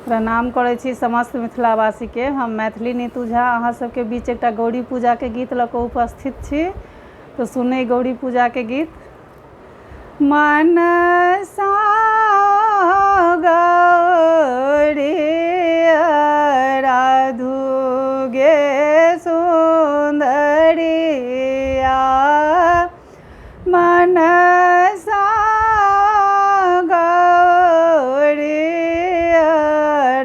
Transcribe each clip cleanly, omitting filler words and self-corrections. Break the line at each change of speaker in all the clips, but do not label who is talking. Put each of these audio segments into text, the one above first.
प्रणाम करै छी समस्त मिथिलावासी के। हम मैथिली नीतू झा अहाँ सबके बीच एकटा गौरी पूजा के गीत लऽ कऽ उपस्थित छी। तो सुनै गौरी पूजा के गीत। मनसा गौरी राधु गे सुंदरिया, मनसा गौरी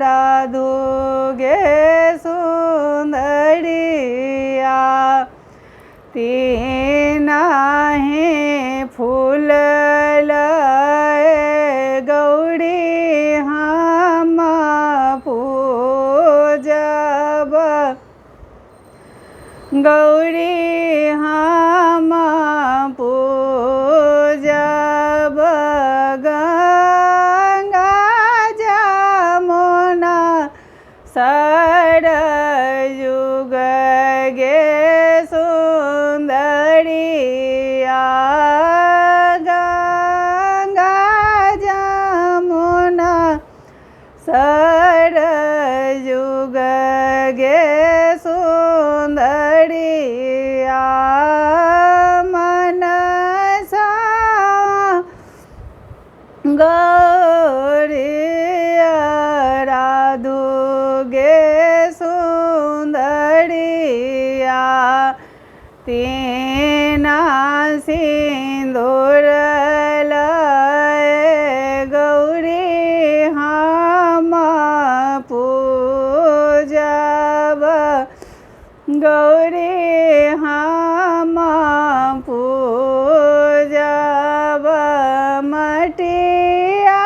राधु गे सुंदरिया, तीनाहि फूल लय गौरी हम पूजब, गौरी हम पूजब, गंगा जमुना सरयू गे सुंदरिया, गंगा जमुना सरयू गे सुंदरिया, मनसा गौरी राधु गे सुंदरिया, तीना सिंदूर लय गौरी हम पूजब, गौरी हम पूजब, मटिया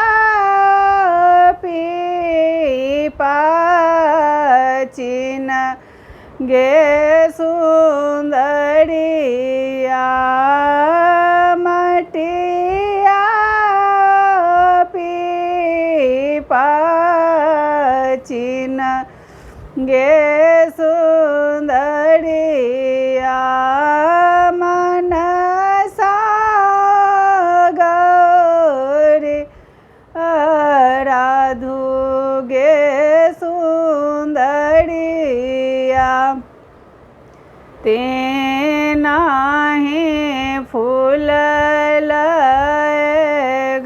पीपा चिन गे सुंदरिया, मटिया पीपा चिन गे सुंदरिया, मनसा गौरी राधु गे सुंदरिया, तीनाहि फूल लय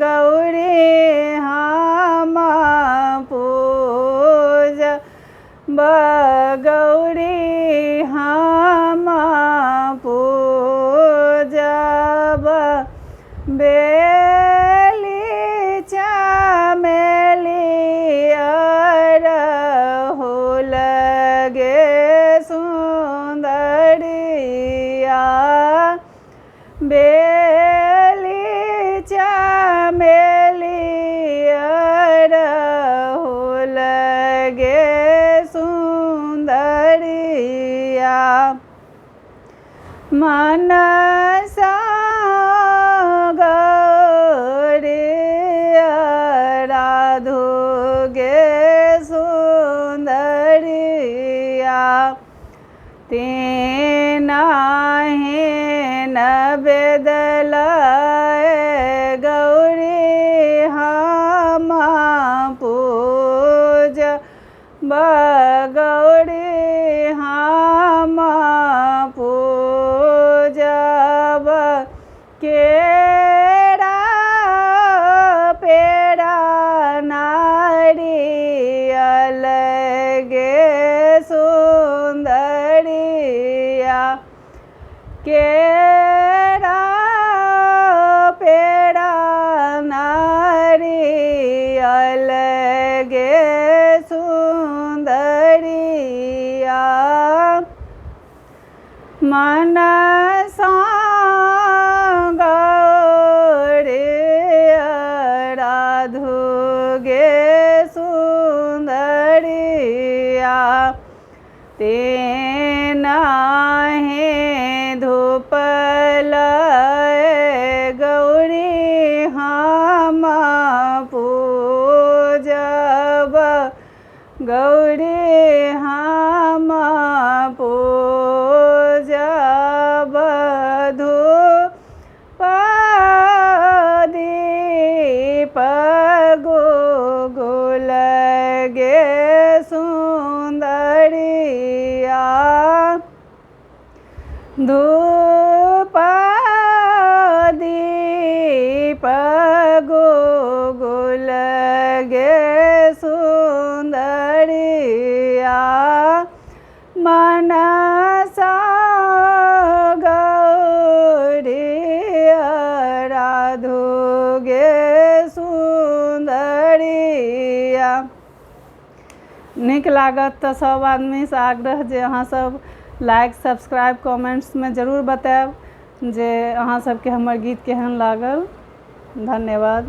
गौरी हम पूजब, गौरी हम पूजब, बेली चमेली अरहुल गे सुंदरिया, बेली चमेली अरहुल गे सुंदरिया, मनसा गौरी राधु गे सुंदरिया, तीनाहि नैवेद लय गौरी हम पूजब, गौरी हम पूजब, केरा पेड़ा नारियल गे सुंदरिया, केरा पेड़ा नारियल गे सुंदरिया, मनसा गौरी राधु गे सुंदरिया, तीनाहि धूप लय गौरी हम पूजब, गौरी हम पूजब, धूप दीप गुगुल गे सुंदरिया धूप दीप गुगुल गे सुंदरिया मनसा गौरी राधु गे सुंदरिया। नीक लागत तो सब आदमी से आग्रह जे अहाँ सब लाइक सब्सक्राइब कमेंट्स में जरूर बताएब जे अहाँ सबके हमर गीत केहन लागल। धन्यवाद।